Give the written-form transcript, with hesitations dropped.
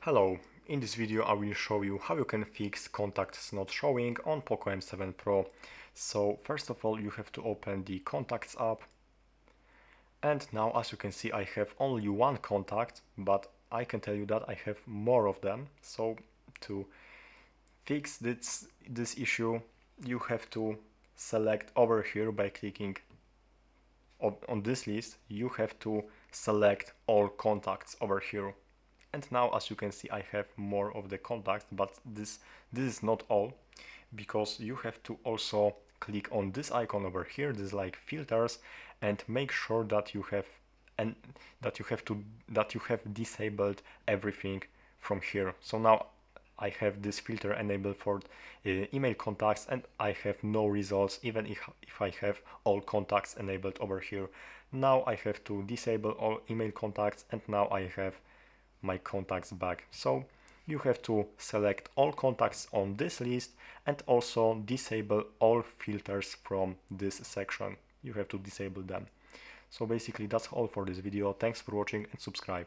Hello, in this video I will show you how you can fix contacts not showing on Poco M7 Pro. So first of all you have to open the contacts app, and now as you can see I have only one contact, but I can tell you that I have more of them. So to fix this issue you have to select over here by clicking on this list. You have to select all contacts over here. And now as you can see I have more of the contacts, but this is not all, because you have to also click on this icon over here, this is like filters, and make sure that you have disabled everything from here. So now I have this filter enabled for email contacts, and I have no results even if I have all contacts enabled over here. Now I have to disable all email contacts, and now I have my contacts back. So you have to select all contacts on this list and also disable all filters from this section. You have to disable them. So basically that's all for this video. Thanks for watching and subscribe.